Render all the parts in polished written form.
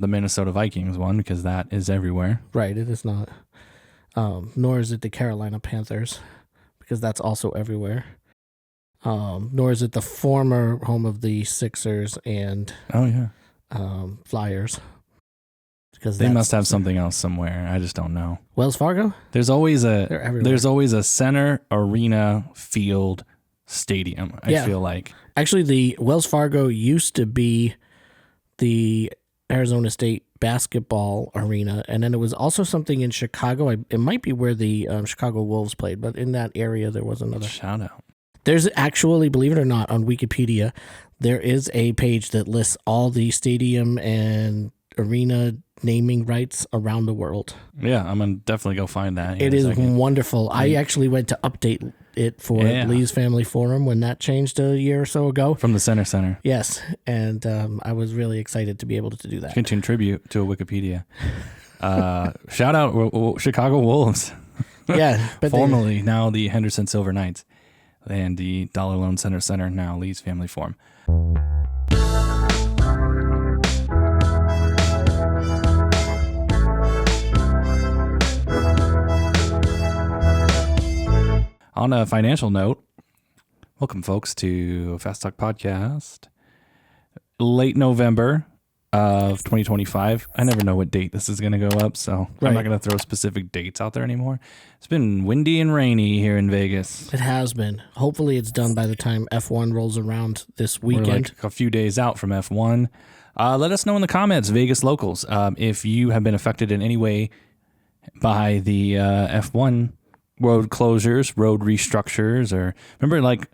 the Minnesota Vikings one because that is everywhere. Right, it is not. Nor is it the Carolina Panthers because that's also everywhere. Nor is it the former home of the Sixers and Flyers. Because they must have something else somewhere. I just don't know. Wells Fargo? There's always a center, arena, field, stadium, I feel like. Actually, the Wells Fargo used to be the Arizona State basketball arena, and then it was also something in Chicago. It might be where the Chicago Wolves played, but in that area there was another. Shout out. There's actually, believe it or not, on Wikipedia, there is a page that lists all the stadium and arena naming rights around the world. Yeah, I'm going to definitely go find that. It is wonderful. I actually went to update it for Lee's Family Forum when that changed a year or so ago. From the Center. Yes, and I was really excited to be able to do that. You can contribute to a Wikipedia. Shout out Chicago Wolves. Yeah. But formerly, now the Henderson Silver Knights. And the Dollar Loan Center, now Lee's Family Forum. On a financial note, welcome folks to Fast Talk Podcast. Late November of 2025. I never know what date this is going to go up, so I'm not going to throw specific dates out there anymore. It's been windy and rainy here in Vegas. It has been. Hopefully it's done by the time F1 rolls around this weekend. We're like a few days out from F1. Let us know in the comments, Vegas locals, if you have been affected in any way by the F1 road closures, road restructures, or remember like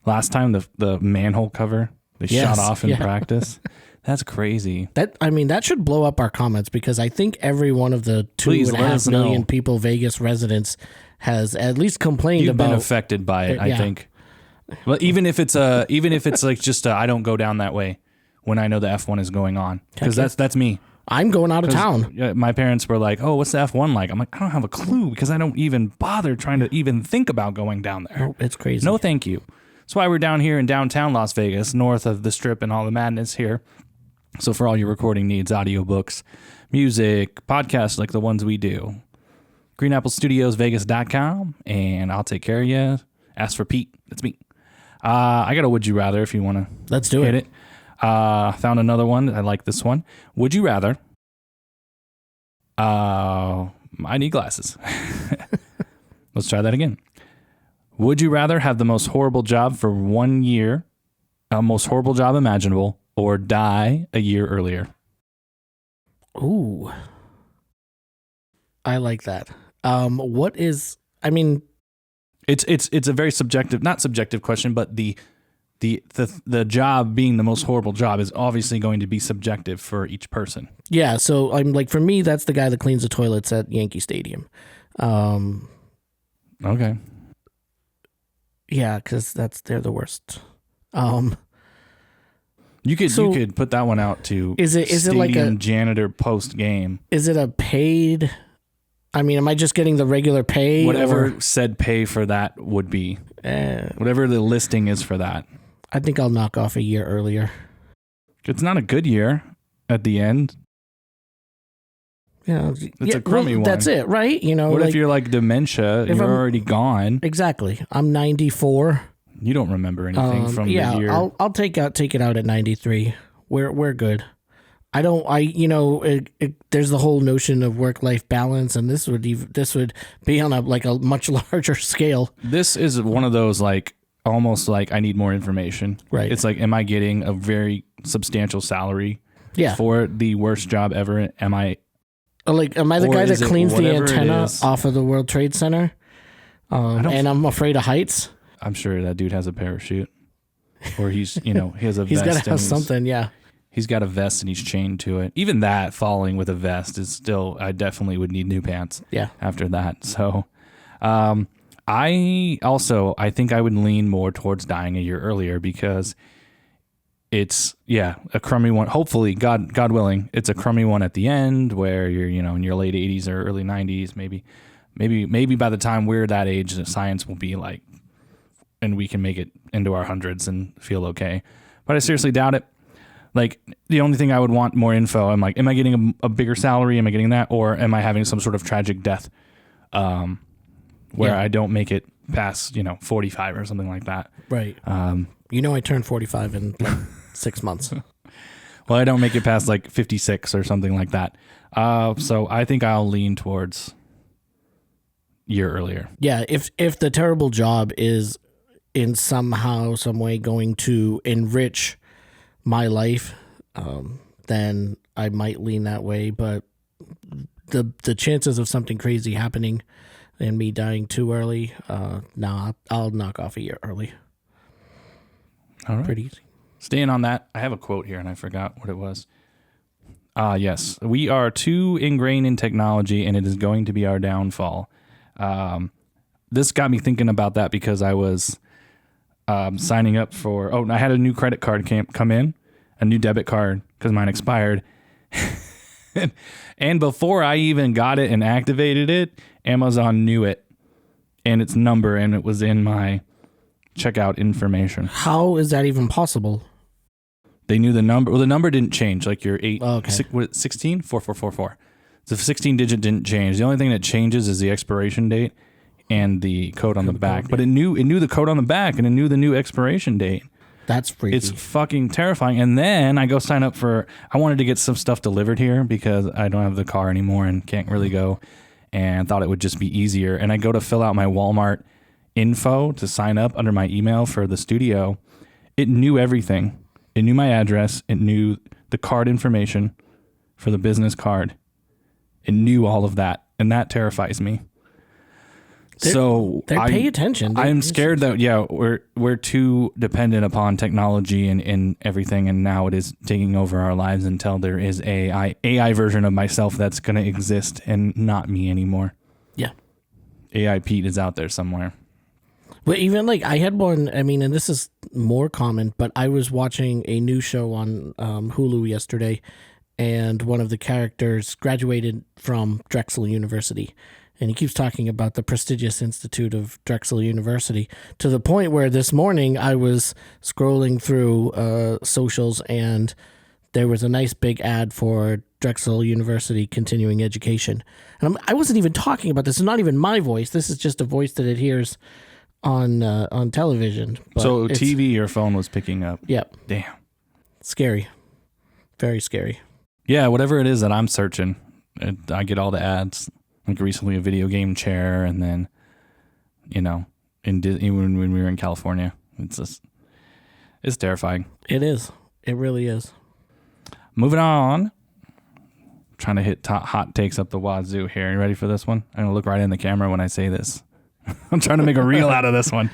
last time the manhole cover they shot off in practice. That's crazy. That should blow up our comments because I think every one of the 2.5 million people Vegas residents has at least complained You've about. Been affected by it, I think. Well, even if it's like just I don't go down that way when I know the F1 is going on because that's me. I'm going out of town. My parents were like, "Oh, what's the F1 like?" I'm like, "I don't have a clue because I don't even bother trying to even think about going down there." Oh, it's crazy. No, thank you. That's why we're down here in downtown Las Vegas, north of the Strip and all the madness here. So for all your recording needs, audiobooks, music, podcasts like the ones we do, greenapplestudiosvegas.com, and I'll take care of you. Ask for Pete. That's me. I got a would you rather if you want to. Let's do it. Found another one. I like this one. Would you rather? I need glasses. Let's try that again. Would you rather have the most horrible job for 1 year, most horrible job imaginable, or die a year earlier? Ooh. I like that. It's a very subjective, not subjective question, but the job being the most horrible job is obviously going to be subjective for each person. Yeah, so I'm like, for me, that's the guy that cleans the toilets at Yankee Stadium. Okay. Yeah, because they're the worst. You could put that one out to is it like a janitor post game? Is it a paid? I mean, am I just getting the regular pay? Whatever said pay for that would be. Whatever the listing is for that. I think I'll knock off a year earlier. It's not a good year at the end. Yeah, it's a crummy one. That's it, right? What if you're like dementia? You're already gone. Exactly. I'm 94. You don't remember anything from the year. I'll take it out at 93. We're good. There's the whole notion of work-life balance, and this would be on a much larger scale. This is one of those almost like I need more information. Right. It's like, am I getting a very substantial salary? Yeah. For the worst job ever? Am I the guy that cleans the antenna off of the World Trade Center? And I'm afraid of heights. I'm sure that dude has a parachute, or he has a vest. He's got to have something. Yeah. He's got a vest and he's chained to it. Even that falling with a vest is still, I definitely would need new pants. Yeah. After that. So, I think I would lean more towards dying a year earlier because it's, a crummy one. Hopefully, God willing, it's a crummy one at the end where you're, in your late 80s or early 90s, maybe by the time we're that age, the science will be and we can make it into our hundreds and feel okay. But I seriously doubt it. Like the only thing I would want more info. I'm like, am I getting a bigger salary? Am I getting that? Or am I having some sort of tragic death where I don't make it past, 45 or something like that. Right. I turned 45 in like 6 months. Well, I don't make it past like 56 or something like that. So I think I'll lean towards year earlier. Yeah. If the terrible job is in somehow, some way going to enrich my life, then I might lean that way. But the chances of something crazy happening and me dying too early, I'll knock off a year early. All right. Pretty easy. Staying on that, I have a quote here and I forgot what it was. Yes. We are too ingrained in technology and it is going to be our downfall. This got me thinking about that because I was signing up for, I had a new credit card come in, a new debit card because mine expired. And before I even got it and activated it, Amazon knew it and its number, and it was in my checkout information. How is that even possible? They knew the number. Well, the number didn't change. Like your 16? 4444. The 16 digit didn't change. The only thing that changes is the expiration date and the code on the back. But it knew the code on the back and it knew the new expiration date. That's freaky. It's fucking terrifying. And then I go sign up I wanted to get some stuff delivered here because I don't have the car anymore and can't really go, and thought it would just be easier. And I go to fill out my Walmart info to sign up under my email for the studio. It knew everything. It knew my address. It knew the card information for the business card. It knew all of that. And that terrifies me. They pay attention. I'm scared that we're too dependent upon technology and everything, and now it is taking over our lives until there is a AI version of myself that's going to exist and not me anymore. Yeah, AI Pete is out there somewhere. Well, even like I had one. I mean, and this is more common, but I was watching a new show on Hulu yesterday, and one of the characters graduated from Drexel University. And he keeps talking about the prestigious institute of Drexel University, to the point where this morning I was scrolling through socials and there was a nice big ad for Drexel University continuing education. And I wasn't even talking about this. It's not even my voice. This is just a voice that it hears on television. But so TV or phone was picking up. Yep. Damn. Scary. Very scary. Yeah, whatever it is that I'm searching, I get all the ads. Like recently a video game chair, and then, even when we were in California, it's terrifying. It is. It really is. Moving on. Trying to hit hot takes up the wazoo here. You ready for this one? I'm going to look right in the camera when I say this. I'm trying to make a reel out of this one.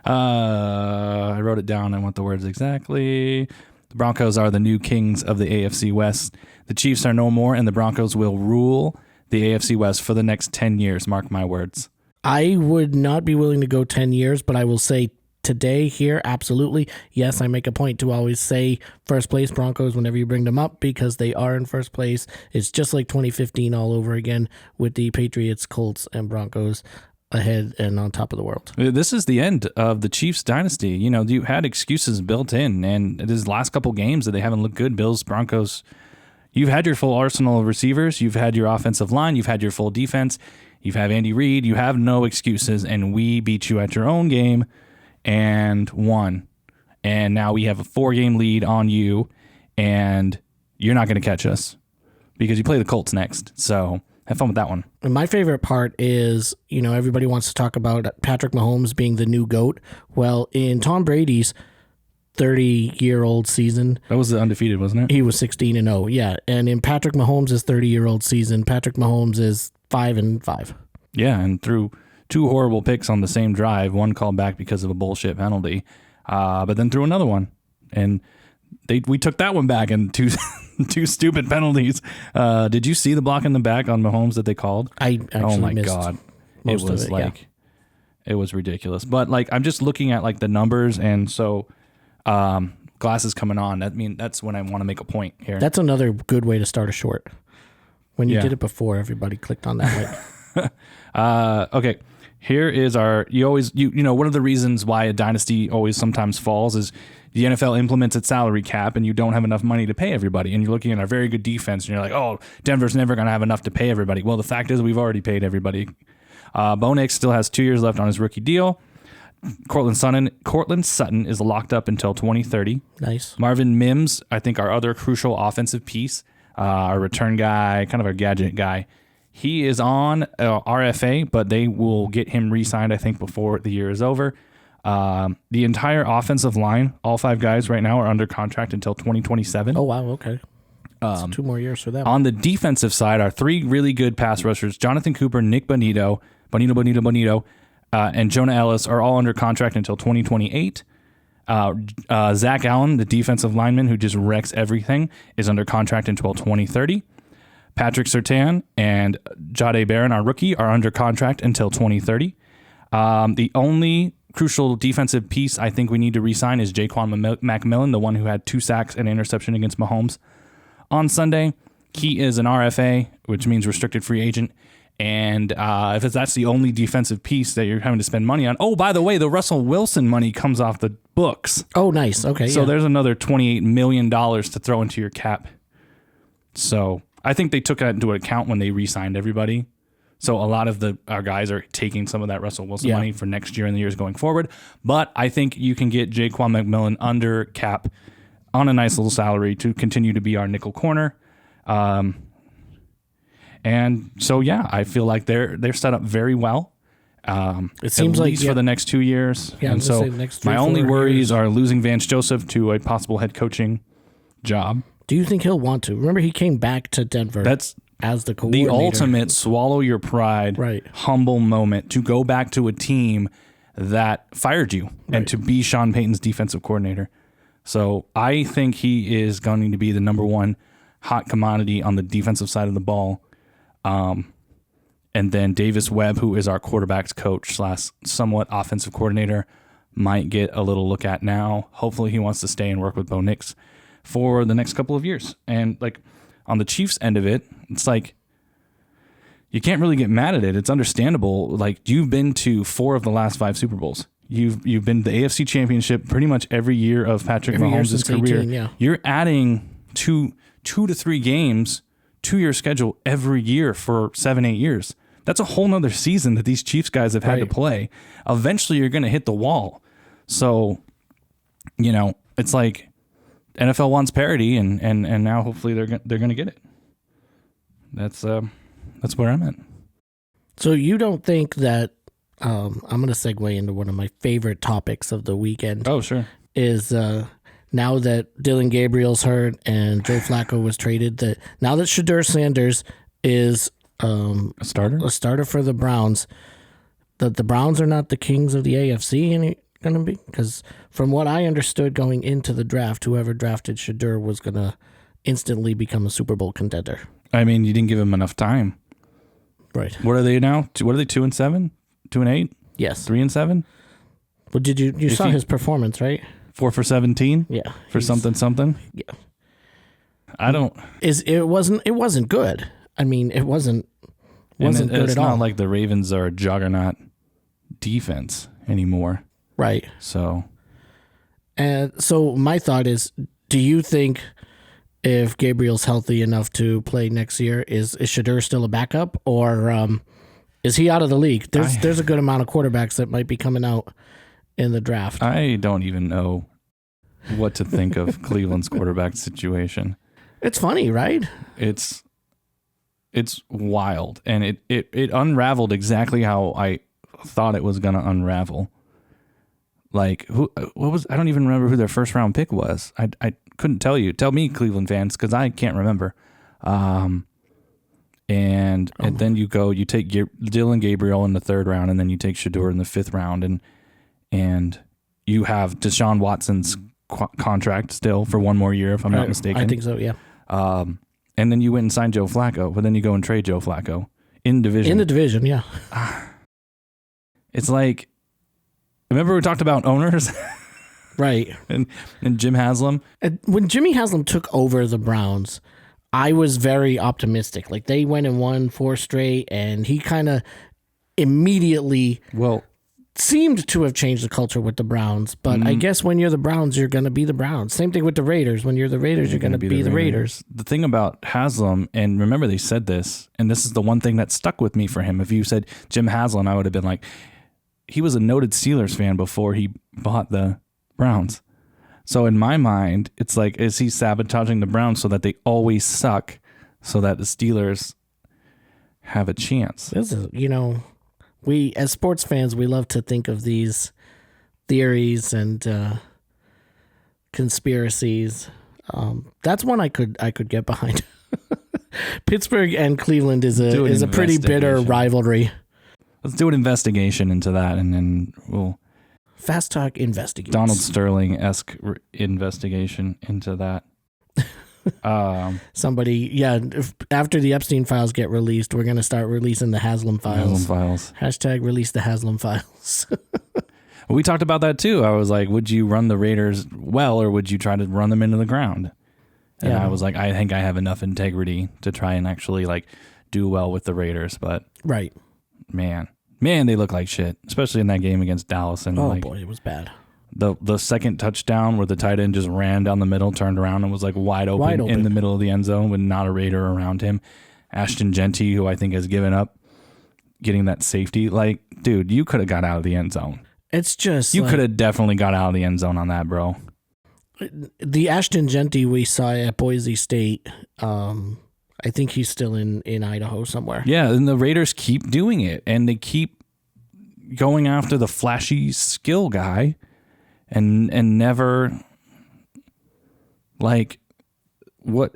I wrote it down. I want the words exactly. The Broncos are the new kings of the AFC West. The Chiefs are no more, and the Broncos will rule the AFC West for the next 10 years. Mark my words. I would not be willing to go 10 years, but I will say today here, absolutely. Yes, I make a point to always say first place Broncos whenever you bring them up because they are in first place. It's just like 2015 all over again with the Patriots, Colts, and Broncos ahead and on top of the world. This is the end of the Chiefs dynasty. You had excuses built in, and these last couple games that they haven't looked good. Bills, Broncos. You've had your full arsenal of receivers. You've had your offensive line. You've had your full defense. You've had Andy Reid. You have no excuses, and we beat you at your own game and won. And now we have a 4-game lead on you, and you're not going to catch us because you play the Colts next. So have fun with that one. And my favorite part is, everybody wants to talk about Patrick Mahomes being the new GOAT. Well, in Tom Brady's 30-year-old season. That was the undefeated, wasn't it? He was 16-0, yeah. And in Patrick Mahomes' 30-year-old season, Patrick Mahomes is 5-5. Yeah, and threw 2 horrible picks on the same drive, one called back because of a bullshit penalty, but then threw another one. And we took that one back in two stupid penalties. Did you see the block in the back on Mahomes that they called? I actually missed God. Most it was of it, it was ridiculous. But I'm just looking at the numbers, and so glasses coming on. That's when I want to make a point here. That's another good way to start a short. When you did it before, everybody clicked on that link. Okay. Here is our, one of the reasons why a dynasty always sometimes falls is the NFL implements its salary cap and you don't have enough money to pay everybody. And you're looking at a very good defense and you're like, oh, Denver's never going to have enough to pay everybody. Well, the fact is we've already paid everybody. Bo Nix still has 2 years left on his rookie deal. Cortland Sutton is locked up until 2030. Nice. Marvin Mims, I think our other crucial offensive piece, our return guy, kind of our gadget guy. He is on RFA, but they will get him re-signed, I think, before the year is over. The entire offensive line, all 5 guys right now are under contract until 2027. Oh, wow. Okay. 2 more years for them. On the defensive side, our 3 really good pass rushers, Jonathan Cooper, Nick Bonito, and Jonah Ellis are all under contract until 2028. Zach Allen, the defensive lineman who just wrecks everything, is under contract until 2030. Patrick Surtain and Jade Barron, our rookie, are under contract until 2030. The only crucial defensive piece I think we need to re-sign is Jaquan McMillan, the one who had 2 sacks and interception against Mahomes on Sunday. He is an RFA, which means restricted free agent. And if that's the only defensive piece that you're having to spend money on. Oh, by the way, the Russell Wilson money comes off the books. Oh, nice. Okay. So there's another $28 million to throw into your cap. So I think they took that into account when they re-signed everybody. So a lot of our guys are taking some of that Russell Wilson money for next year and the years going forward. But I think you can get Jaquan McMillan under cap on a nice little salary to continue to be our nickel corner. And so, yeah, I feel like they're set up very well. It seems at like least for the next 2 years. Yeah, and so my only worries are losing Vance Joseph to a possible head coaching job. Do you think he'll want to? Remember, he came back to Denver. As the coordinator. The ultimate swallow your pride, humble moment to go back to a team that fired you and to be Sean Payton's defensive coordinator. So I think he is going to be the number 1 hot commodity on the defensive side of the ball. And then Davis Webb, who is our quarterback's coach / somewhat offensive coordinator, might get a little look at now. Hopefully he wants to stay and work with Bo Nix for the next couple of years. And like on the Chiefs end of it, it's like you can't really get mad at it. It's understandable. Like you've been to 4 of the last 5 Super Bowls. You've been to the AFC Championship pretty much every year of Patrick Mahomes' career. 18, You're adding 2 to 3 games to your schedule every year for 7-8 years. That's a whole nother season that these Chiefs guys have had to play. Eventually you're going to hit the wall. So, it's like NFL wants parity and now hopefully they're going to get it. That's where I'm at. So you don't think that I'm going to segue into one of my favorite topics of the weekend. Oh, sure. Is now that Dylan Gabriel's hurt and Joe Flacco was traded, that now that Shedeur Sanders is a starter for the Browns, that the Browns are not the kings of the AFC going to be? Because from what I understood going into the draft, whoever drafted Shedeur was going to instantly become a Super Bowl contender. I mean, you didn't give him enough time. Right. What are they now? What are they, 2-7? 2-8? Yes. 3-7? Well, did you saw his performance, right? 4 for 17? Yeah. For something? Yeah. I don't... It wasn't good. I mean, it wasn't good at all. It's not like the Ravens are a juggernaut defense anymore. Right. So my thought is, do you think if Gabriel's healthy enough to play next year, is Shedeur still a backup, or is he out of the league? There's a good amount of quarterbacks that might be coming out in the draft. I don't even know what to think of Cleveland's quarterback situation. It's funny, right? It's wild, and it unraveled exactly how I thought it was going to unravel. Like, I don't even remember who their first round pick was. I couldn't tell you. Tell me, Cleveland fans, because I can't remember. And then you take Dylan Gabriel in the 3rd round, and then you take Shedeur in the 5th round, and you have Deshaun Watson's contract still for 1 more year, if I'm not mistaken. I think so, yeah. And then you went and signed Joe Flacco, but then you go and trade Joe Flacco in division. In the division, yeah. It's like, remember we talked about owners? Right. and Jim Haslam? When Jimmy Haslam took over the Browns, I was very optimistic. Like, they went and won 4 straight, and he kind of immediately seemed to have changed the culture with the Browns, but I guess when you're the Browns, you're going to be the Browns. Same thing with the Raiders. When you're the Raiders, you're going to be the Raiders. The thing about Haslam, and remember they said this, and this is the one thing that stuck with me for him. If you said Jim Haslam, I would have been like, he was a noted Steelers fan before he bought the Browns. So in my mind, it's like, is he sabotaging the Browns so that they always suck, so that the Steelers have a chance? This is, we as sports fans, we love to think of these theories and conspiracies. That's one I could get behind. Pittsburgh and Cleveland is a pretty bitter rivalry. Let's do an investigation into that, and then we'll fast talk investigate. Donald Sterling-esque investigation into that. Somebody, after the Epstein files get released, we're going to start releasing the Haslam files. Hashtag release the Haslam files. We talked about that too. I was like, would you run the Raiders well, or would you try to run them into the ground? And I was like, I think I have enough integrity to try and actually like do well with the Raiders. But right. Man, they look like shit, especially in that game against Dallas. And boy, it was bad. The second touchdown where the tight end just ran down the middle, turned around, and was like wide open in the middle of the end zone with not a Raider around him. Ashton Genty, who I think has given up getting that safety. Like, dude, you could have got out of the end zone. It's just you could have definitely got out of the end zone on that, bro. The Ashton Genty we saw at Boise State, I think he's still in Idaho somewhere. Yeah, and the Raiders keep doing it, and they keep going after the flashy skill guy. And never, like, what,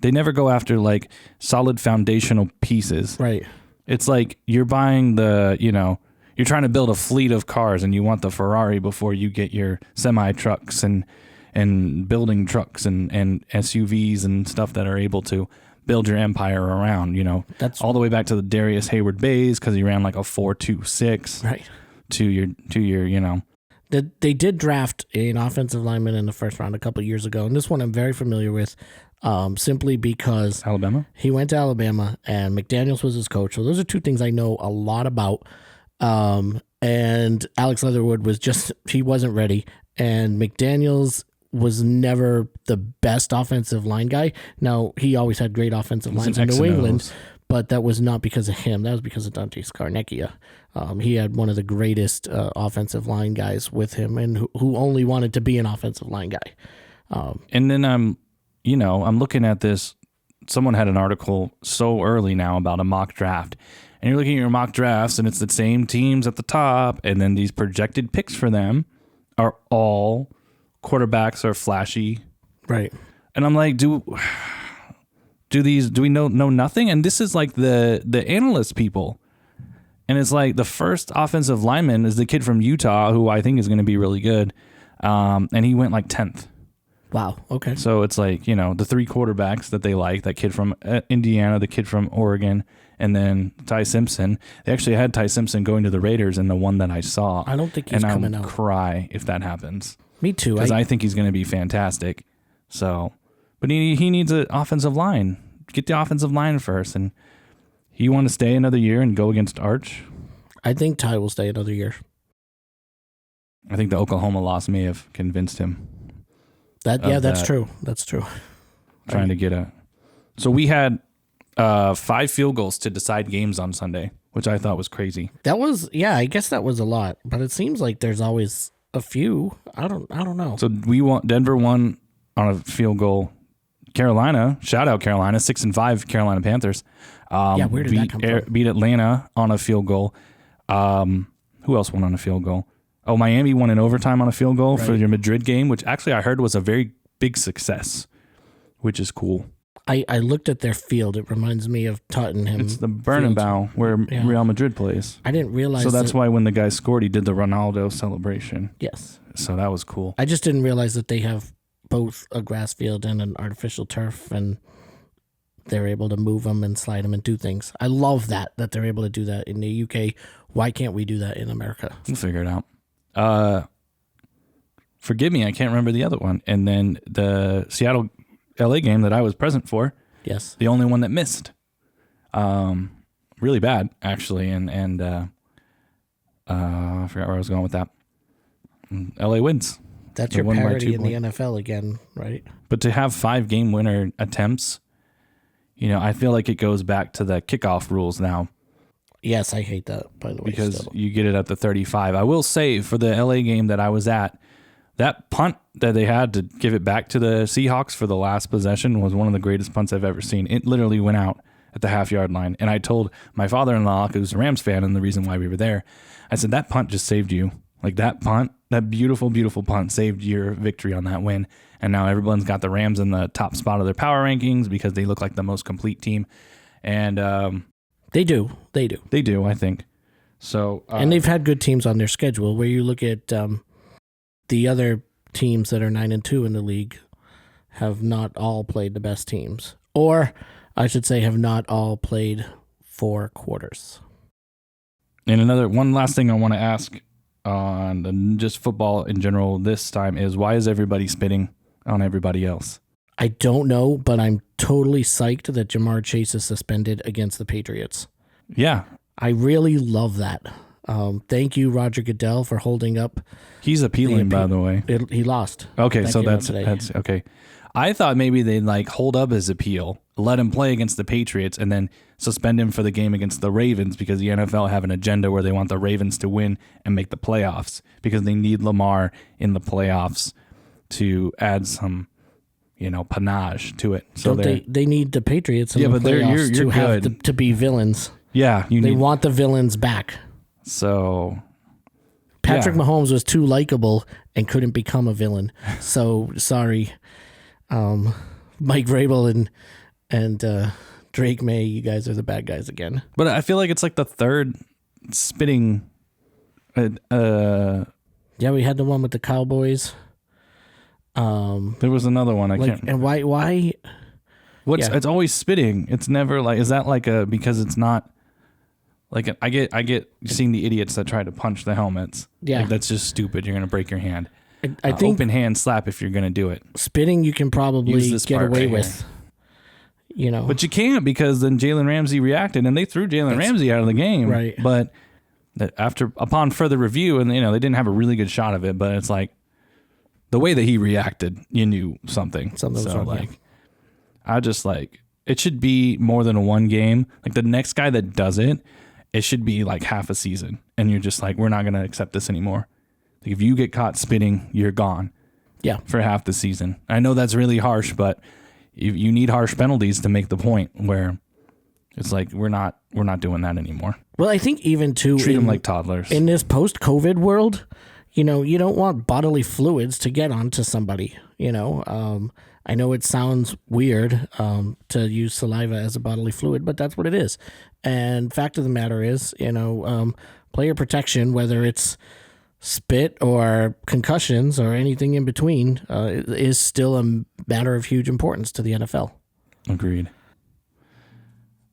they never go after, like, solid foundational pieces. Right. It's like you're buying you're trying to build a fleet of cars, and you want the Ferrari before you get your semi-trucks and building trucks and SUVs and stuff that are able to build your empire around, That's all the way back to the Darius Hayward Bays, because he ran like a 4.26 right. to your. They did draft an offensive lineman in the first round a couple of years ago, and this one I'm very familiar with, simply because Alabama. He went to Alabama, and McDaniels was his coach. So those are two things I know a lot about. And Alex Leatherwood he wasn't ready, and McDaniels was never the best offensive line guy. Now, he always had great offensive lines in New England, but that was not because of him. That was because of Dante Scarnecchia. He had one of the greatest offensive line guys with him, and who only wanted to be an offensive line guy. And then I'm looking at this. Someone had an article so early now about a mock draft, and you're looking at your mock drafts, and it's the same teams at the top, and then these projected picks for them are all quarterbacks are flashy, right? And I'm like, do we know nothing? And this is like the analyst people. And it's like the first offensive lineman is the kid from Utah, who I think is going to be really good. And he went like 10th. Wow. Okay. So it's like, the three quarterbacks that they like, that kid from Indiana, the kid from Oregon, and then Ty Simpson. They actually had Ty Simpson going to the Raiders in the one that I saw. I don't think he's coming out. And I'll cry if that happens. Me too. Because I think he's going to be fantastic. So, but he needs an offensive line. Get the offensive line first, and you want to stay another year and go against Arch? I think Ty will stay another year. I think the Oklahoma loss may have convinced him. That's true. That's true. Trying to get So we had 5 field goals to decide games on Sunday, which I thought was crazy. That was, I guess that was a lot, but it seems like there's always a few. I don't know. So Denver won on a field goal. Carolina, shout out Carolina, 6-5 Carolina Panthers. Where did that come from? Beat Atlanta on a field goal. Who else won on a field goal? Oh, Miami won in overtime on a field goal for your Madrid game, which actually I heard was a very big success, which is cool. I looked at their field. It reminds me of Tottenham. It's the Bernabeu where Real Madrid plays. I didn't realize. So that's why when the guy scored, he did the Ronaldo celebration. Yes. So that was cool. I just didn't realize that they have both a grass field and an artificial turf, and they're able to move them and slide them and do things. I love that they're able to do that in the UK. Why can't we do that in America? We'll figure it out. Forgive me, I can't remember the other one. And then the Seattle LA game that I was present for. Yes. The only one that missed. Really bad, actually. And I forgot where I was going with that. LA wins. That's They your won by parody 2 in the NFL again, right? But to have 5 game winner attempts, I feel like it goes back to the kickoff rules now Yes, I hate that, by the way. because still. you get it at the 35. I will say for the LA game that I was at, that punt that they had to give it back to the Seahawks for the last possession was one of the greatest punts I've ever seen. It literally went out at the half-yard line. And I told my father-in-law, who's a Rams fan and the reason why we were there, I said, that punt just saved you. Like that punt, that beautiful, beautiful punt saved your victory on that win. And now everyone's got the Rams in the top spot of their power rankings because they look like the most complete team. And They do, I think. So and they've had good teams on their schedule. Where you look at the other teams that are 9-2 in the league, have not all played the best teams, or I should say, have not all played 4 quarters. And one last thing I want to ask on just football in general this time is, why is everybody spitting on everybody else? I don't know, but I'm totally psyched that Jamar Chase is suspended against the Patriots. Yeah. I really love that. Thank you, Roger Goodell, for holding up. He's appealing, by the way. He lost. Okay, That so came out that's today. okay. I thought maybe they'd hold up his appeal, let him play against the Patriots, and then suspend him for the game against the Ravens because the NFL have an agenda where they want the Ravens to win and make the playoffs because they need Lamar in the playoffs to add some, panache to it. So they need the Patriots in the but playoffs you're to have good. to be villains. Yeah, They want the villains back. So Patrick yeah. Mahomes was too likable and couldn't become a villain. So sorry, Mike Vrabel and Drake May, you guys are the bad guys again. But I feel like it's like the third spitting. Yeah, we had the one with the Cowboys. There was another one I can't. And why? It's always spitting. It's never is that because it's not I get seeing the idiots that try to punch the helmets. Yeah. That's just stupid. You're gonna break your hand. I think open hand slap if you're gonna do it. spitting you can probably Use this get part away right with. But you can't because then Jalen Ramsey reacted and they threw Jalen Ramsey out of the game. Right. But upon further review, and they didn't have a really good shot of it, but it's the way that he reacted, you knew something. Something was wrong, yeah. I just it should be more than one game. The next guy that does it, it should be half a season. And you're just we're not going to accept this anymore. If you get caught spitting, you're gone. Yeah. For half the season. I know that's really harsh, but you need harsh penalties to make the point where it's we're not doing that anymore. Well, I think even too Treat them like toddlers. in this post-COVID world, you don't want bodily fluids to get onto somebody. I know it sounds weird to use saliva as a bodily fluid, but that's what it is. And fact of the matter is, player protection, whether it's spit or concussions or anything in between, is still a matter of huge importance to the NFL. Agreed.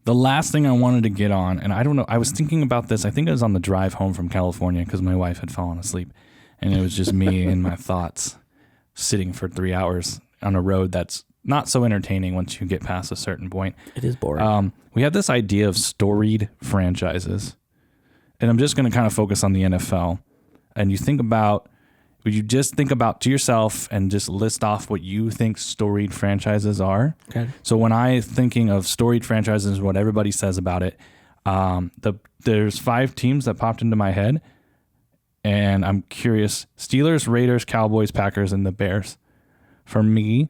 The last thing I wanted to get on, and I don't know, I was thinking about this. I think it was on the drive home from California because my wife had fallen asleep. And it was just me and my thoughts sitting for 3 hours on a road that's not so entertaining once you get past a certain point. It is boring. We have this idea of storied franchises. And I'm just going to kind of focus on the NFL. And would you just think about to yourself and just list off what you think storied franchises are? Okay. So when I'm thinking of storied franchises, what everybody says about it, there's 5 teams that popped into my head. And I'm curious, Steelers, Raiders, Cowboys, Packers, and the Bears. For me,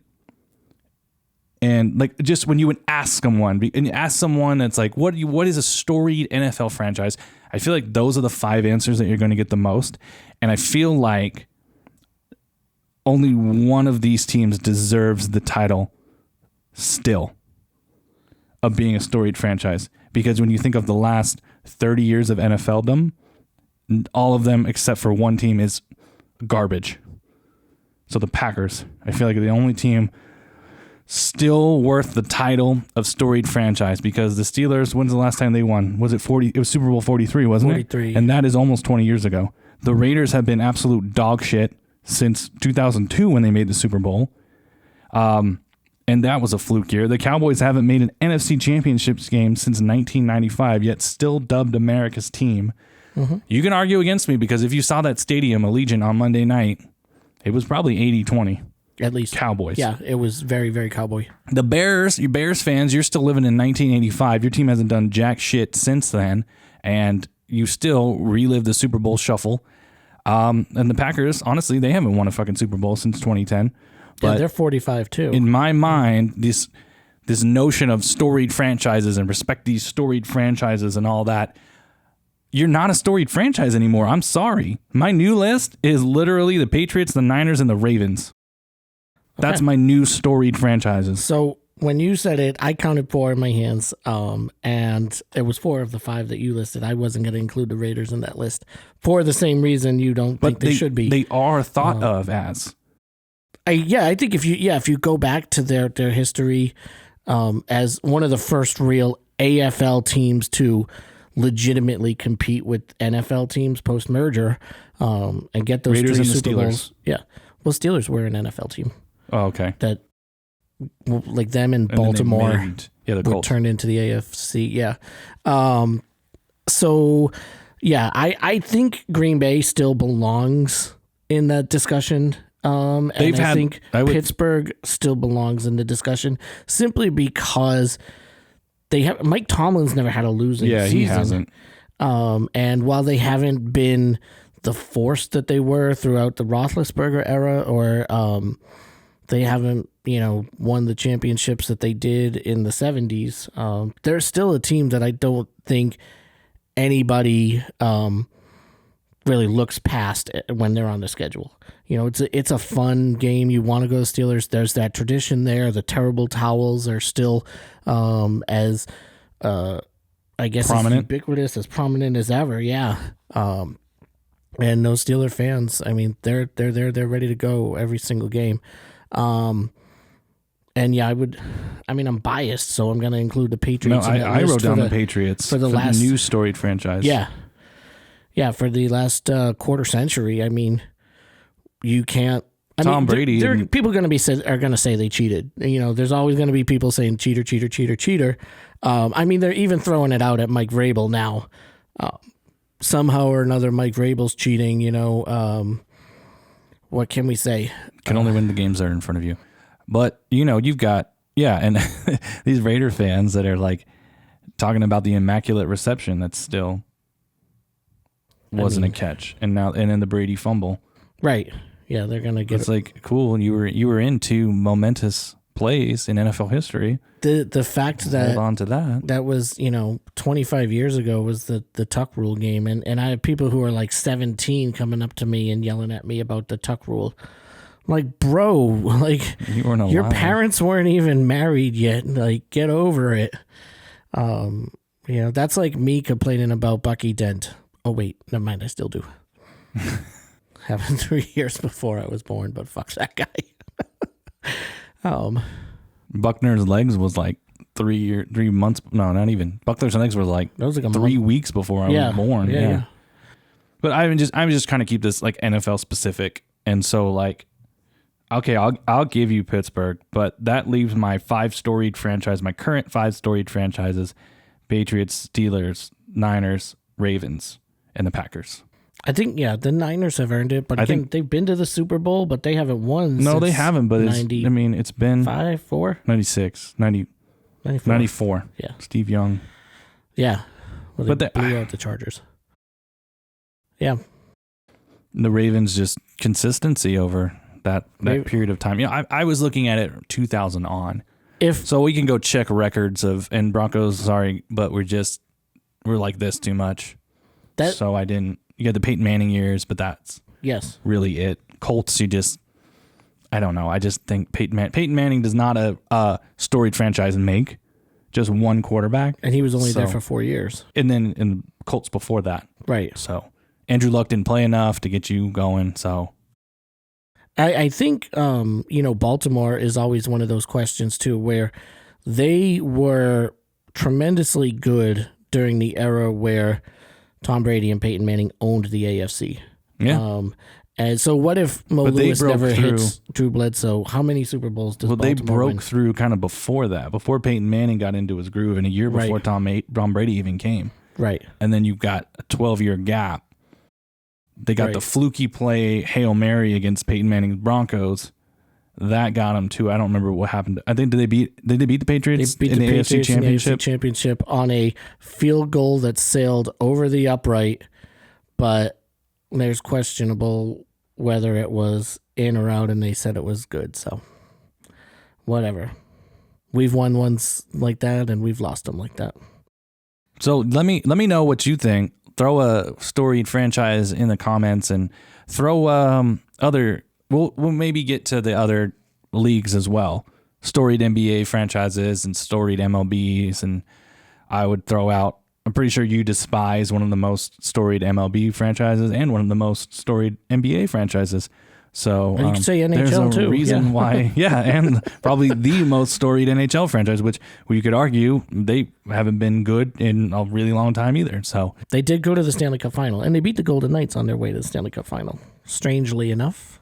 and just when you would ask someone, and you ask someone that's what is a storied NFL franchise? I feel like those are the 5 answers that you're going to get the most. And I feel like only one of these teams deserves the title still of being a storied franchise. Because when you think of the last 30 years of NFLdom, all of them except for one team is garbage. So the Packers, I feel like, are the only team still worth the title of storied franchise because the Steelers, when's the last time they won? Was it 40? It was Super Bowl 43, wasn't 43. it? And that is almost 20 years ago. The Raiders have been absolute dog shit since 2002 when they made the Super Bowl. And that was a fluke year. The Cowboys haven't made an NFC Championship game since 1995, yet still dubbed America's team. You can argue against me because if you saw that stadium, Allegiant, on Monday night, it was probably 80-20. At least. Cowboys. Yeah, it was very, very Cowboy. The Bears, you Bears fans, you're still living in 1985. Your team hasn't done jack shit since then, and you still relive the Super Bowl shuffle. And the Packers, honestly, they haven't won a fucking Super Bowl since 2010. But yeah, they're 45 too. in my mind, this notion of storied franchises and respect these storied franchises and all that, you're not a storied franchise anymore. I'm sorry. My new list is literally the Patriots, the Niners, and the Ravens. That's my new storied franchises. So when you said it, I counted 4 in my hands, and it was 4 of the 5 that you listed. I wasn't going to include the Raiders in that list for the same reason you don't think they should be. They are thought of as. I think if you go back to their history as one of the first real AFL teams to legitimately compete with NFL teams post merger, and get those Raiders 3 and the Super Steelers. Bowls. Yeah, well, Steelers were an NFL team. Oh, okay. That like them in And then they Baltimore made- the were Colts. turned into the AFC. Yeah. So yeah, I think Green Bay still belongs in that discussion. And I think Pittsburgh still belongs in the discussion simply because Mike Tomlin's never had a losing season. he hasn't. And while they haven't been the force that they were throughout the Roethlisberger era, or they haven't, won the championships that they did in the 70s, they're still a team that I don't think anybody really looks past when they're on the schedule. It's a fun game. You want to go to Steelers. There's that tradition there. The terrible towels are still as I guess prominent, as ubiquitous, as prominent as ever. Yeah. And those Steeler fans, I mean, they're they're ready to go every single game. And yeah, I'm biased, so I'm going to include the Patriots. No, I wrote down the Patriots for the last new storied franchise. Yeah. Yeah, for the last quarter century. I mean, you can't. Tom Brady. People are going to say they cheated. There's always going to be people saying cheater, cheater, cheater, cheater. They're even throwing it out at Mike Vrabel now. Somehow or another, Mike Vrabel's cheating. What can we say? Can only win the games that are in front of you. But, you've got, and these Raider fans that are like talking about the immaculate reception that still wasn't a catch. And then the Brady fumble. Right. Yeah, they're going to get It's like, cool. You were in 2 momentous plays in NFL history. The fact that hold on to that was 25 years ago was the Tuck rule game, and I have people who are like 17 coming up to me and yelling at me about the Tuck rule. I'm like, bro, like you weren't alive. Your parents weren't even married yet. Like, get over it. That's like me complaining about Bucky Dent. Oh wait, never mind. I still do. Happened 3 years before I was born, but fuck that guy. Buckner's legs was like 3 months. No, not even. Buckner's legs were like, that was like 3 weeks before I was born. Yeah. But I'm just trying to keep this like NFL specific, and so like, okay, I'll give you Pittsburgh, but that leaves my 5 storied franchise, my current 5 storied franchises: Patriots, Steelers, Niners, Ravens, and the Packers. I think, the Niners have earned it, but again, they've been to the Super Bowl, but they haven't won. No, they haven't, but it's been 96, 94. Yeah. Steve Young. Yeah. Well, but they blew out the Chargers. Yeah. The Ravens just consistency over that period of time. I was looking at it 2000 on. So we can go check records and Broncos, sorry, but we're like this too much. So I didn't. You got the Peyton Manning years, but that's really it. Colts, I don't know. I just think Peyton Manning does not a storied franchise make, just one quarterback. And he was only there for 4 years. And then in Colts before that. Right. So Andrew Luck didn't play enough to get you going, so. I think, Baltimore is always one of those questions too, where they were tremendously good during the era where Tom Brady and Peyton Manning owned the AFC. Yeah. And so what if Mo Lewis never hits Drew Bledsoe? How many Super Bowls does Baltimore they broke win? through kind of before that, before Peyton Manning got into his groove, and a year before Tom Brady even came. Right. And then you've got a 12-year gap. They got the fluky play Hail Mary against Peyton Manning's Broncos. That got them too. I don't remember what happened. I think did they beat the Patriots in the AFC Championship? In the AFC Championship on a field goal that sailed over the upright, but there's questionable whether it was in or out, and they said it was good. So whatever. We've won ones like that, and we've lost them like that. So let me know what you think. Throw a Storied franchise in the comments, and throw other. We'll maybe get to the other leagues as well. Storied NBA franchises and storied MLBs, and I would throw out. I'm pretty sure you despise one of the most storied MLB franchises and one of the most storied NBA franchises. So you could say NHL there's a too. reason why, and probably the most storied NHL franchise, which you could argue they haven't been good in a really long time either. So they did go to the Stanley Cup final, and they beat the Golden Knights on their way to the Stanley Cup final. Strangely enough,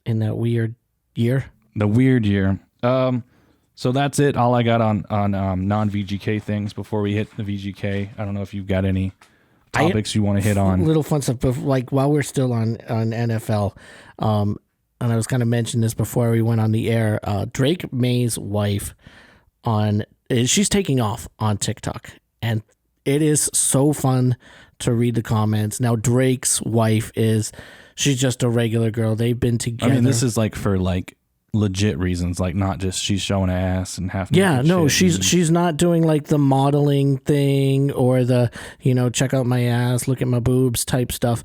in that weird year. The weird year. So that's it. All I got on non-VGK things before we hit the VGK. I don't know if you've got any topics you want to hit on. Little fun stuff, but like while we're still on NFL, and I was kind of mentioning this before we went on the air. Drake May's wife she's taking off on TikTok, and it is so fun to read the comments. Now Drake's wife she's just a regular girl. They've been together. I mean, this is like for like legit reasons, like not just she's showing ass and half. Yeah, no, she's not doing like the modeling thing or the check out my ass, look at my boobs type stuff.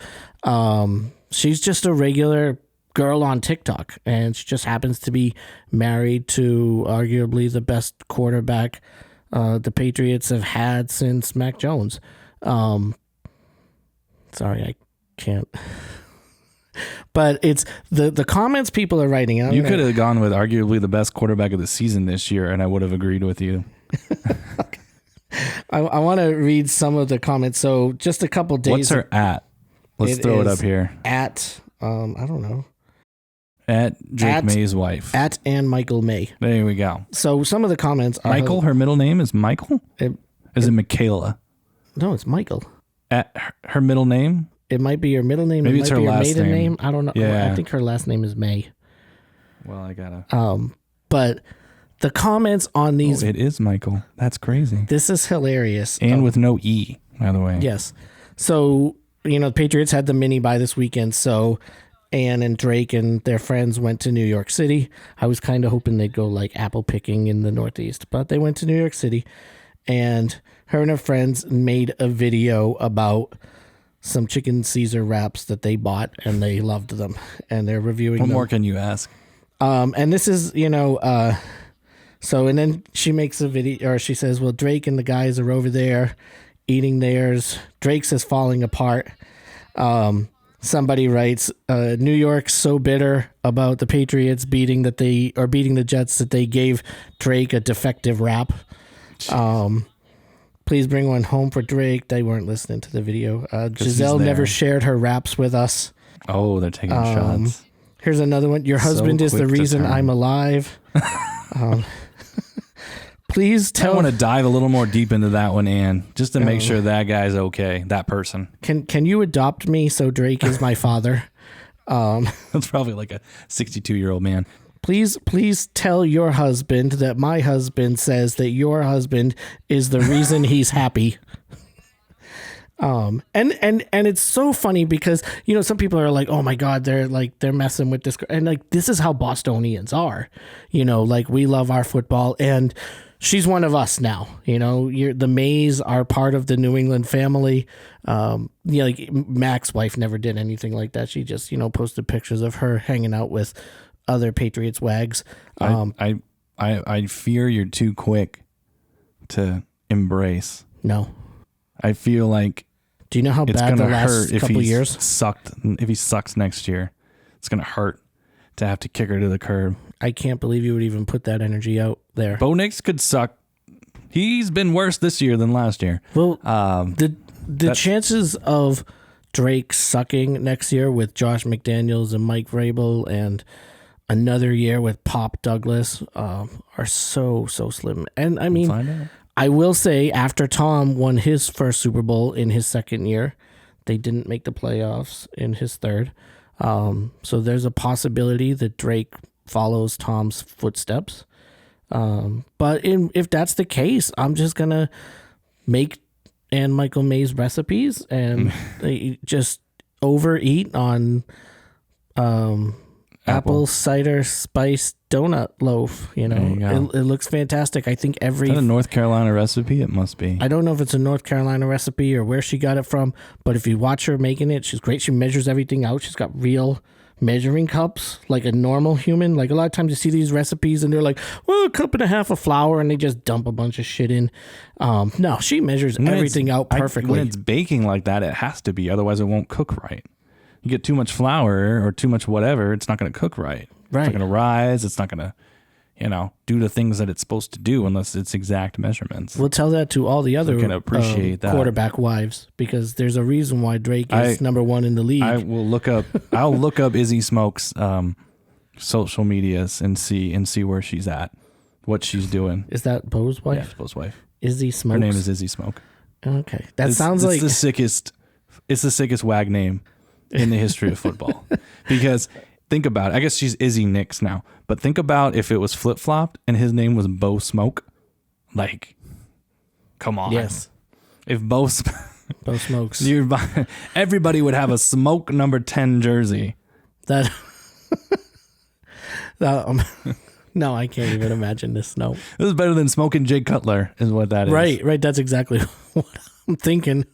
She's just a regular girl on TikTok, and she just happens to be married to arguably the best quarterback the Patriots have had since Mac Jones. Sorry, I can't. But it's the comments people are writing. You could have gone with arguably the best quarterback of the season this year, and I would have agreed with you. Okay. I want to read some of the comments. So just a couple days. What's her at? Let's throw it up here. At I don't know. At Drake May's wife. At Ann Michael May. There we go. So some of the comments are Michael. Her middle name is Michael. Is it Michaela? No, it's Michael. At her middle name. It might be your middle name. Maybe it it's might her be last your maiden name. name. I don't know. Yeah. I think her last name is May. Well, I gotta. But the comments on these. It is Michael. That's crazy. This is hilarious. And with no E, by the way. Yes. So, the Patriots had the mini bye this weekend. So Ann and Drake and their friends went to New York City. I was kind of hoping they'd go like apple picking in the Northeast, but they went to New York City, and her and her friends made a video about some chicken Caesar wraps that they bought, and they loved them, and they're reviewing them. What more can you ask? And this is, so, and then she makes a video, or she says, well, Drake and the guys are over there eating theirs. Drake's is falling apart. Somebody writes, New York's so bitter about the Patriots beating the Jets that they gave Drake a defective wrap. Please bring one home for Drake. They weren't listening to the video. Giselle never shared her raps with us. Oh, they're taking shots. Here's another one. Your husband is the reason I'm alive. Please tell. I want to dive a little more deep into that one, Ann, just to make sure that guy's okay, that person. Can you adopt me so Drake is my father? That's probably like a 62-year-old man. Please tell your husband that my husband says that your husband is the reason he's happy. And it's so funny because, some people are like, oh my God, they're messing with this. And like, this is how Bostonians are, like we love our football, and she's one of us now. The Mays are part of the New England family. Like Mac's wife never did anything like that. She just, posted pictures of her hanging out with other Patriots wags. I fear you're too quick to embrace. No. I feel like do you know how bad the last couple years sucked? If he sucks next year, it's gonna hurt to have to kick her to the curb. I can't believe you would even put that energy out there. Bo Nix could suck. He's been worse this year than last year. Well, the chances of Drake sucking next year with Josh McDaniels and Mike Vrabel and another year with Pop Douglas are so slim. And I mean, I will say, after Tom won his first Super Bowl in his second year, they didn't make the playoffs in his third. So there's a possibility that Drake follows Tom's footsteps. But if that's the case, I'm just going to make Ann Michael May's recipes and just overeat on apple cider spice donut loaf. You know, it looks fantastic. I think Is that a North Carolina recipe? It must be. I don't know if it's a North Carolina recipe or where she got it from, but if you watch her making it, she's great. She measures everything out. She's got real measuring cups like a normal human. Like a lot of times you see these recipes and they're like, well, a cup and a half of flour, and they just dump a bunch of shit in. No, she measures everything out perfectly. When it's baking like that, it has to be. Otherwise, it won't cook right. You get too much flour or too much whatever, it's not going to cook right. It's not going to rise. It's not going to, do the things that it's supposed to do unless it's exact measurements. We'll tell that to all the other quarterback wives, because there's a reason why Drake is number one in the league. I'll look up Izzy Smoke's social medias and see where she's at, what she's doing. Is that Bo's wife? Yeah, Bo's wife. Izzy Smoke. Her name is Izzy Smoke. Okay, sounds like the sickest. It's the sickest wag name in the history of football. Because think about it. I guess she's Izzy Nix now, but think about if it was flip flopped and his name was Bo Smoke. Like, come on. Yes. If Bo Smokes, everybody would have a Smoke number 10 jersey. That no, I can't even imagine this. No, this is better than Smoking Jay Cutler, is what that is. Right. That's exactly what I'm thinking.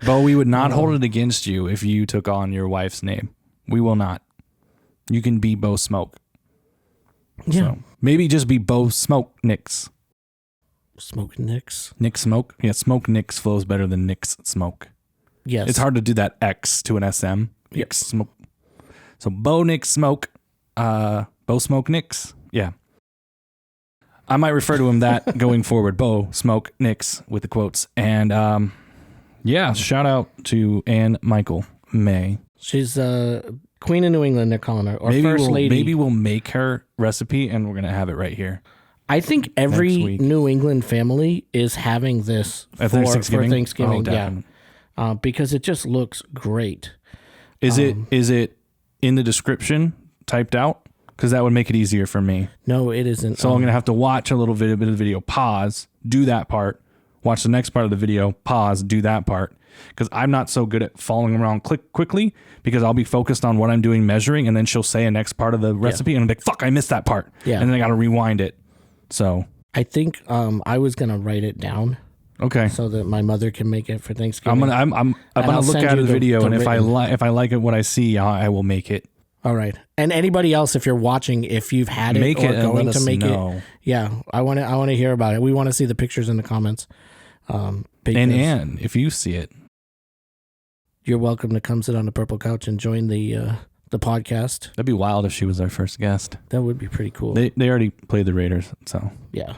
Bo, we would not hold it against you if you took on your wife's name. We will not. You can be Bo Smoke. Yeah. So maybe just be Bo Smoke Nix. Smoke Nix. Nick Smoke? Yeah, Smoke Nix flows better than Nix Smoke. Yes. It's hard to do that X to an SM. Nix Smoke. So Bo Nix Smoke. Bo Smoke Nix. Yeah. I might refer to him that going forward. Bo Smoke Nix with the quotes. And shout out to Ann Michael May. She's Queen of New England, they're calling her, or First Lady. Maybe we'll make her recipe and we're going to have it right here. I think every New England family is having this for Thanksgiving. Oh, because it just looks great. Is it in the description typed out? Because that would make it easier for me. No, it isn't. So I'm going to have to watch a little bit of the video, pause, do that part, watch the next part of the video, pause, do that part. Because I'm not so good at following around quickly, because I'll be focused on what I'm doing measuring, and then she'll say a next part of the recipe, and I'm like, fuck, I missed that part. Yeah. And then I got to rewind it. So I think I was going to write it down. Okay. So that my mother can make it for Thanksgiving. I'm gonna look at the video, and if I like it, what I see, I will make it. All right. And anybody else, if you're watching, if you've had it or going to make it, I want to hear about it. We want to see the pictures in the comments. And if you see it, you're welcome to come sit on the purple couch and join the podcast. That'd be wild if she was our first guest. That would be pretty cool. They already played the Raiders, so yeah.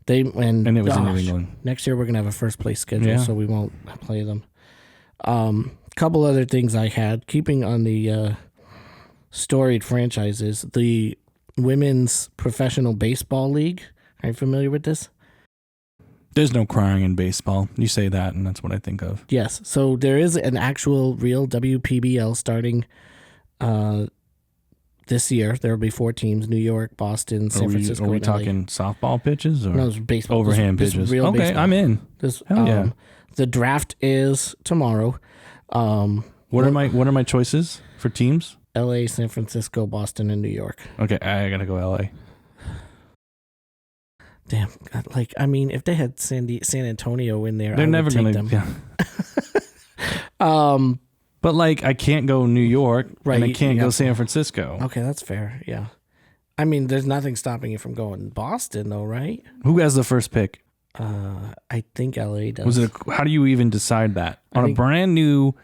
And it was in New England. Next year we're gonna have a first place schedule, so we won't play them. Couple other things I had, keeping on the storied franchises, the Women's Professional Baseball League. Are you familiar with this? There's no crying in baseball. You say that, and that's what I think of. Yes. So there is an actual real WPBL starting this year. There will be 4 teams: New York, Boston, San Francisco. Are we talking softball pitches or no, it's baseball. Overhand pitches? Real okay, baseball. I'm in. Yeah. The draft is tomorrow. What are my choices for teams? LA, San Francisco, Boston, and New York. Okay, I gotta go LA. Damn, like, I mean, if they had San Antonio in there, they're never gonna. Them. Yeah. But like, I can't go New York, right? And I can't go San Francisco. Okay, that's fair. Yeah. I mean, there's nothing stopping you from going Boston, though, right? Who has the first pick? I think LA does. How do you even decide that on a brand new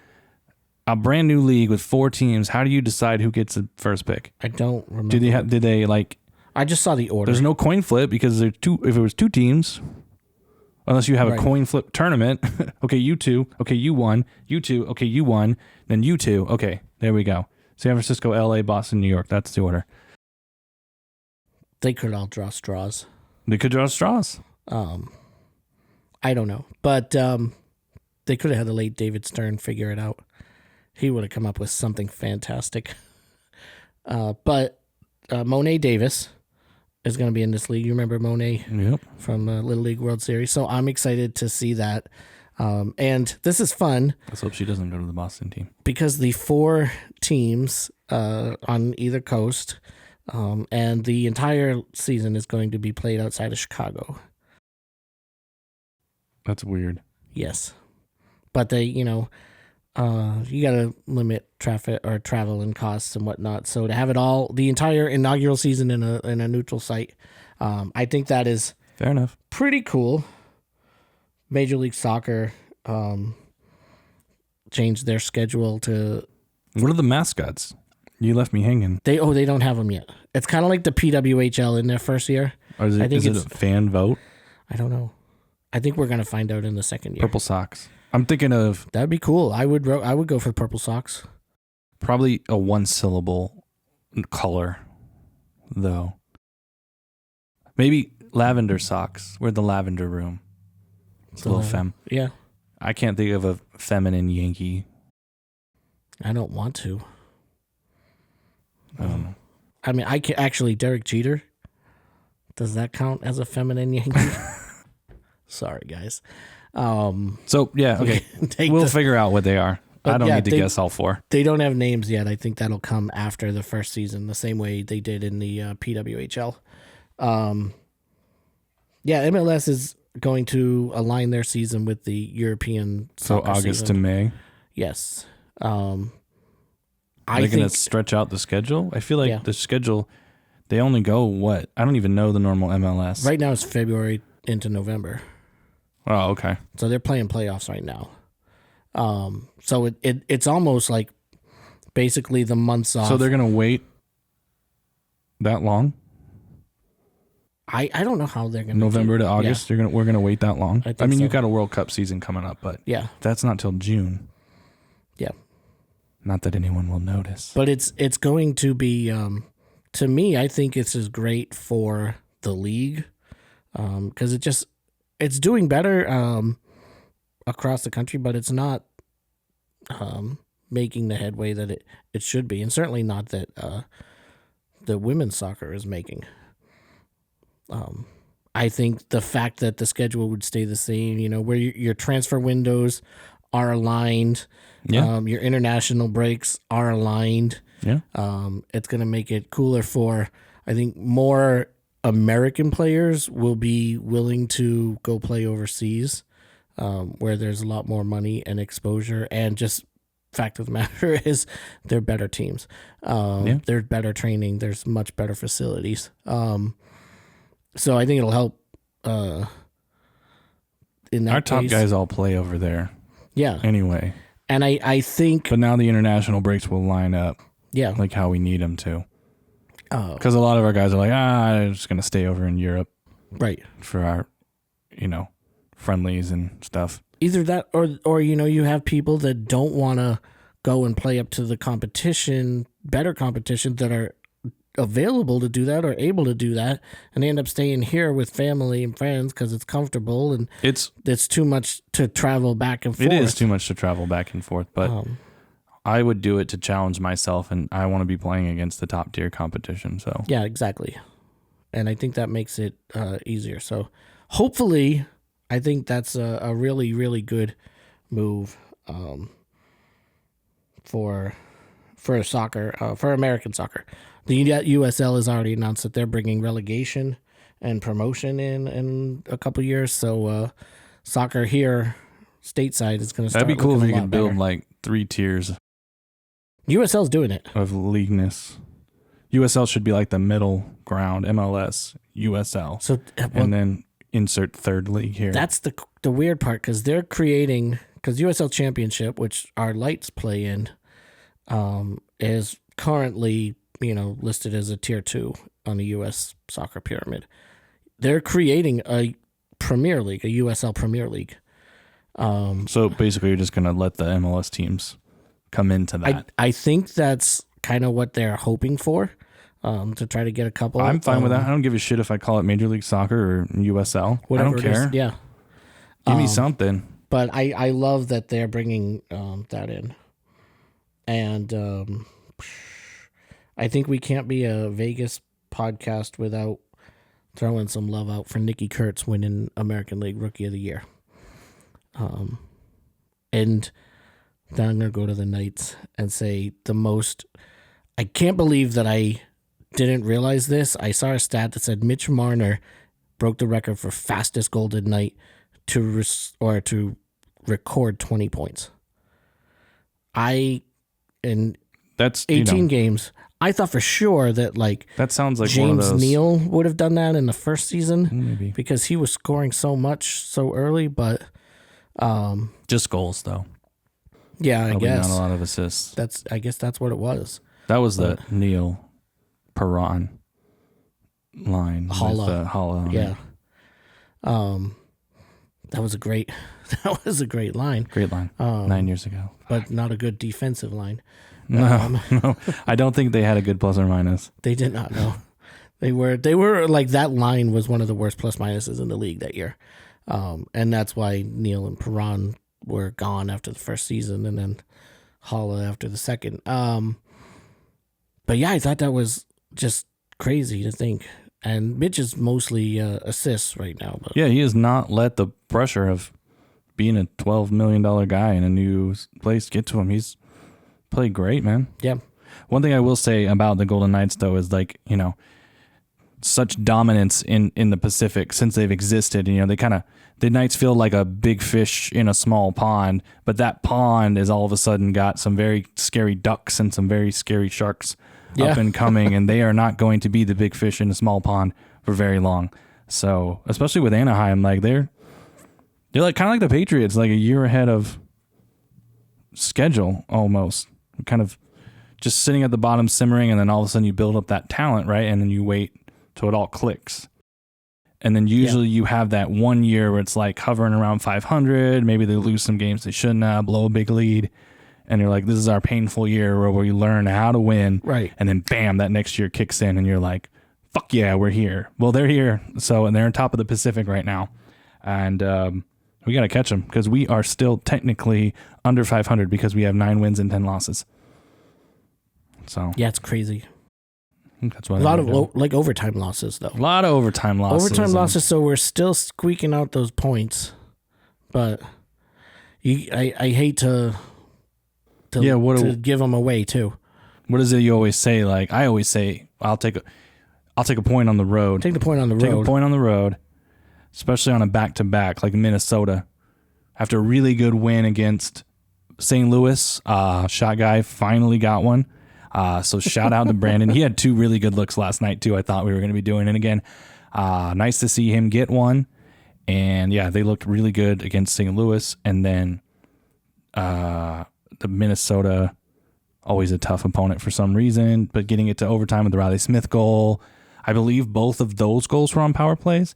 league with 4 teams? How do you decide who gets the first pick? I don't remember. Did they like? I just saw the order. There's no coin flip because there's 2. If it was 2 teams, unless you have a coin flip tournament. Okay, you 2. Okay, you won. You 2. Okay, you won. Then you 2. Okay, there we go. San Francisco, LA, Boston, New York. That's the order. They could all draw straws. They could draw straws. I don't know. But they could have had the late David Stern figure it out. He would have come up with something fantastic. But Monet Davis is going to be in this league. You remember Monet from Little League World Series? So I'm excited to see that. And this is fun. Let's hope she doesn't go to the Boston team. Because the 4 teams on either coast and the entire season is going to be played outside of Chicago. That's weird. Yes. But they, you got to limit traffic or travel and costs and whatnot. So to have it all, the entire inaugural season in a neutral site, I think that is fair enough. Pretty cool. Major League Soccer changed their schedule to. What are the mascots? You left me hanging. They don't have them yet. It's kind of like the PWHL in their first year. Or is it a fan vote? I don't know. I think we're gonna find out in the second year. Purple socks. I'm thinking of that'd be cool. I would go for purple socks. Probably a 1-syllable color, though. Maybe lavender socks. We're the lavender room. It's a little femme. Yeah. I can't think of a feminine Yankee. I don't want to. I don't know. I mean, I can actually. Derek Jeter. Does that count as a feminine Yankee? Sorry, guys. So yeah, okay. We'll figure out what they are. I don't need to guess all 4. They don't have names yet. I think that'll come after the first season, the same way they did in the PWHL. MLS is going to align their season with the European soccer August season. to May. Yes. Are they going to stretch out the schedule? I feel like the schedule, they only go what? I don't even know the normal MLS. Right now it's February into November. Oh, okay. So they're playing playoffs right now. So it's almost like basically the months off. So they're going to wait that long? I don't know how they're going to November to August. We're going to wait that long. I mean, so. You've got a World Cup season coming up, but that's not till June. Yeah. Not that anyone will notice. But it's going to be to me, I think this is great for the league because it's doing better across the country, but it's not making the headway that it should be, and certainly not that the women's soccer is making. I think the fact that the schedule would stay the same, where your transfer windows are aligned, your international breaks are aligned. Yeah. It's going to make it cooler for, I think, more American players will be willing to go play overseas, where there's a lot more money and exposure, and just fact of the matter is they're better teams. There's better training. There's much better facilities. So I think it'll help in that Our top case. guys all play over there. Yeah. Anyway. And I think... But now the international breaks will line up. Yeah. Like how we need them to. Because a lot of our guys are like, I'm just going to stay over in Europe. Right. For our, friendlies and stuff. Either that or you have people that don't want to go and play up to the competition, better competition, that are available to do that or able to do that, and they end up staying here with family and friends because it's comfortable and it's too much to travel back and forth. It is too much to travel back and forth, but I would do it to challenge myself, and I want to be playing against the top tier competition. So yeah, exactly, and I think that makes it easier. So hopefully, I think that's a really, really good move for soccer, for American soccer. The USL has already announced that they're bringing relegation and promotion in a couple years. So soccer here, stateside, is going to start. That'd be cool if you could build better. like 3 tiers. USL's doing it. Of leagueness. USL should be like the middle ground. MLS, USL. So and then insert third league here. That's the weird part, because they're creating, because USL Championship, which our lights play in, is currently listed as a tier 2 on the U.S. soccer pyramid. They're creating a Premier League, a USL Premier League. So basically, you're just going to let the MLS teams come into that. I think that's kind of what they're hoping for, to try to get a couple. I'm fine with that. I don't give a shit if I call it Major League Soccer or USL. I don't care. Yeah. Give me something. But I love that they're bringing that in. And I think we can't be a Vegas podcast without throwing some love out for Nikki Kurtz winning American League Rookie of the Year. And then I'm going to go to the Knights and say I can't believe that I didn't realize this. I saw a stat that said Mitch Marner broke the record for fastest Golden Knight to record 20 points. That's 18 games. I thought for sure that that sounds like James one of those. Neal would have done that in the first season, Maybe because he was scoring so much so early. But just goals though. Yeah, I guess not a lot of assists. I guess that's what it was. That was the Neil Perron line. Holla. Yeah. That was a great line. Great line. 9 years ago. But not a good defensive line. No. I don't think they had a good plus or minus. They did not know. They were like, that line was one of the worst plus minuses in the league that year. And that's why Neil and Perron were gone after the first season, and then Holla after the second. But yeah, I thought that was just crazy to think. And Mitch is mostly assists right now. But yeah, he has not let the pressure of being a $12 million guy in a new place get to him. He's played great, man. Yeah. One thing I will say about the Golden Knights, though, is such dominance in the Pacific since they've existed. The Knights feel like a big fish in a small pond, but that pond is all of a sudden got some very scary ducks and some very scary sharks up and coming, and they are not going to be the big fish in a small pond for very long. So, especially with Anaheim, they're like kind of like the Patriots, like a year ahead of schedule almost, kind of just sitting at the bottom simmering, and then all of a sudden you build up that talent, right? And then you wait till it all clicks. And then usually you have that 1 year where it's like hovering around 500. Maybe they lose some games they shouldn't have, blow a big lead. And you're like, this is our painful year where we learn how to win. Right. And then bam, that next year kicks in and you're like, fuck yeah, we're here. Well, they're here. And they're on top of the Pacific right now. And we got to catch them because we are still technically under 500 because we have 9 wins and 10 losses. So yeah, it's crazy. That's what a lot of overtime losses, though. A lot of overtime losses. So we're still squeaking out those points, but I hate to give them away too. What is it you always say? Like I always say, I'll take a point on the road. Take the point on the road. Take a point on the road, especially on a back-to-back like Minnesota. After a really good win against St. Louis, shot guy finally got one. So shout out to Brandon. He had 2 really good looks last night too. I thought we were going to be doing it again. Nice to see him get one. And yeah, they looked really good against St. Louis. And then the Minnesota, always a tough opponent for some reason, but getting it to overtime with the Riley Smith goal. I believe both of those goals were on power plays.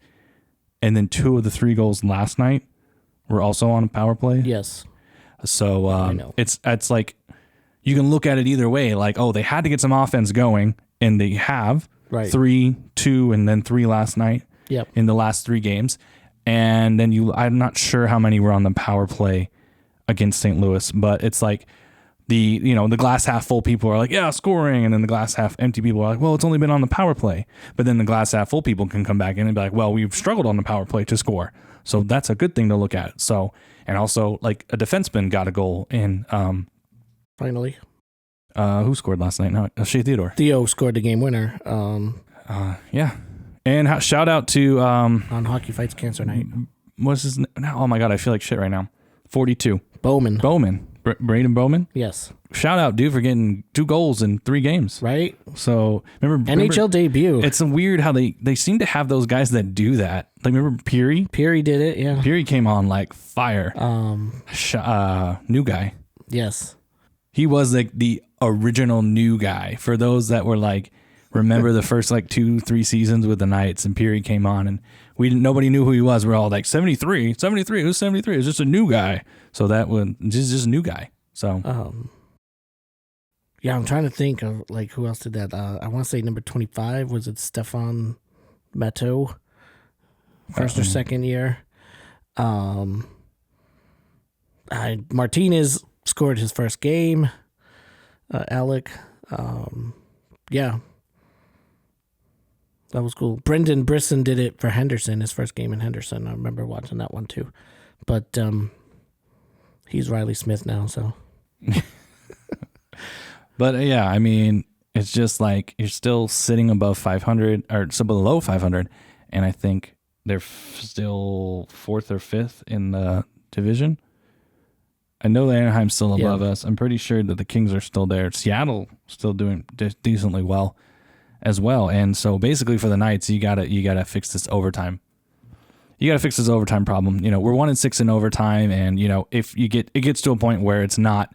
And then 2 of the 3 goals last night were also on a power play. Yes. So I know. It's like, you can look at it either way, like, oh, they had to get some offense going, and they have. Right. 3, 2, and then 3 last night. Yep. In the last 3 games. And then I'm not sure how many were on the power play against St. Louis, but it's like the glass half full people are like, yeah, scoring, and then the glass half empty people are like, well, it's only been on the power play. But then the glass half full people can come back in and be like, well, we've struggled on the power play to score. So that's a good thing to look at. So, and also like a defenseman got a goal in finally. Who scored last night? No, Shea Theodore. Theo scored the game winner. Yeah. And shout out to on Hockey Fights Cancer Night. What's his name? Oh my God, I feel like shit right now. 42. Bowman. Braden Bowman. Yes. Shout out, dude, for getting 2 goals in 3 games. Right. So remember NHL debut. It's weird how they seem to have those guys that do that. Like remember Peary? Peary did it. Yeah. Peary came on like fire. New guy. Yes. He was like the original new guy. For those that were like, remember the first like 2-3 seasons with the Knights, and Peary came on, and nobody knew who he was. We're all like 73, who's 73? It's just a new guy. So that was just a new guy. So yeah, I'm trying to think of like who else did that. I want to say number 25 was it Stefan Matteau, first or second year. Martinez scored his first game. Alec. Yeah. That was cool. Brendan Brisson did it for Henderson, his first game in Henderson. I remember watching that one too. But he's Riley Smith now, so. But yeah, I mean, it's just like you're still sitting above 500 or still below 500, and I think they're still 4th or 5th in the division. I know that Anaheim's still above us. I'm pretty sure that the Kings are still there. Seattle still doing decently well as well. And so basically for the Knights, you gotta fix this overtime. You gotta fix this overtime problem. You know, we're 1-6 in overtime, and you know, if it gets to a point where it's not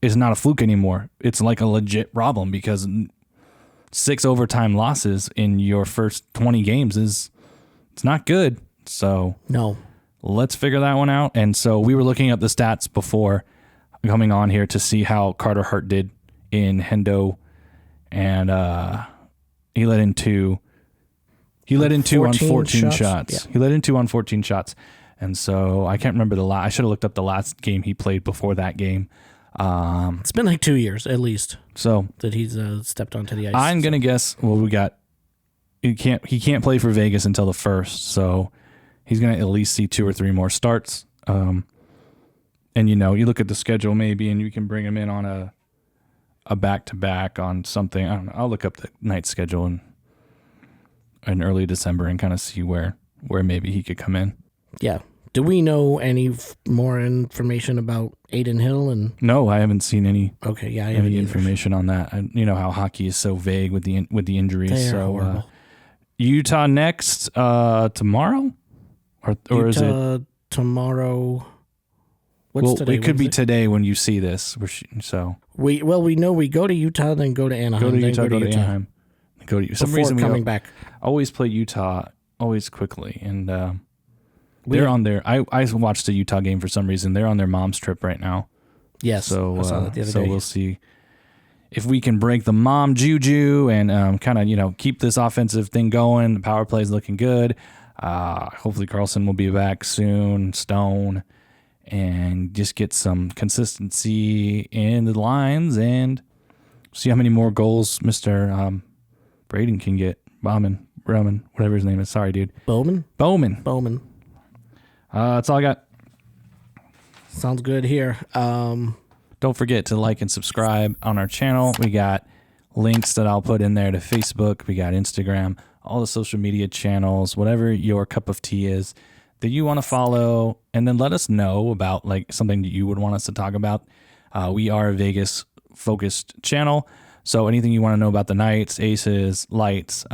a fluke anymore. It's like a legit problem because 6 overtime losses in your first 20 games it's not good. So no. Let's figure that one out. And so we were looking up the stats before coming on here to see how Carter Hart did in Hendo, and he led in 2 on 14 shots. Yeah. He led in 2 on 14 shots. And so I can't remember I should have looked up the last game he played before that game. It's been like 2 years at least. So that he's stepped onto the ice. I'm gonna guess. Well, we got he can't play for Vegas until the 1st, so he's gonna at least see 2 or 3 more starts. And you know, you look at the schedule maybe, and you can bring him in on a back-to-back on something. I don't know. I'll look up the night schedule in early December and kind of see where maybe he could come in. Yeah. Do we know any more information about Aiden Hill? And no, I haven't seen any. Okay, yeah, I haven't any information on that. You know how hockey is so vague with the injuries. They are horrible. Utah next tomorrow, or is it tomorrow? What's today? It could be today when you see this. So we know we go to Utah, then go to Anaheim. Go to Anaheim. Go to some reason coming back. Always play Utah always quickly, and they're on their. I watched the Utah game for some reason. They're on their mom's trip right now. Yes, so I saw that the other day. We'll see if we can break the mom juju and kind of keep this offensive thing going. The power play is looking good. Hopefully Carlson will be back soon. Stone, and just get some consistency in the lines and see how many more goals Mr. Braden can get. Bowman, whatever his name is. Sorry, dude. Bowman. That's all I got. Sounds good here. Don't forget to like and subscribe on our channel. We got links that I'll put in there to Facebook. We got Instagram, all the social media channels, whatever your cup of tea is that you want to follow. And then let us know about like something that you would want us to talk about. We are a Vegas focused channel. So anything you want to know about the Knights, Aces, Lights,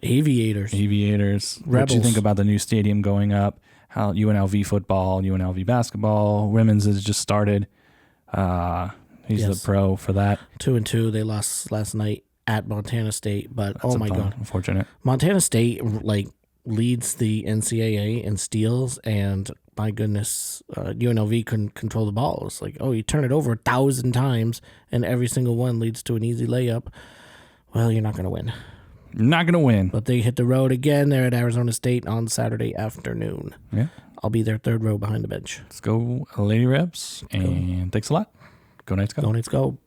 Aviators, Rebels. What do you think about the new stadium going up? How UNLV football, UNLV basketball, women's has just started. He's the pro for that. 2-2. They lost last night at Montana State, but That's God, unfortunate. Montana State leads the NCAA in steals, and my goodness, UNLV couldn't control the ball. It's like, you turn it over 1,000 times, and every single one leads to an easy layup. Well, you're not going to win. Not going to win. But they hit the road again. They're at Arizona State on Saturday afternoon. Yeah. I'll be there 3rd row behind the bench. Let's go, Lady Rebs, and thanks a lot. Go Knights, go. Go Knights, go.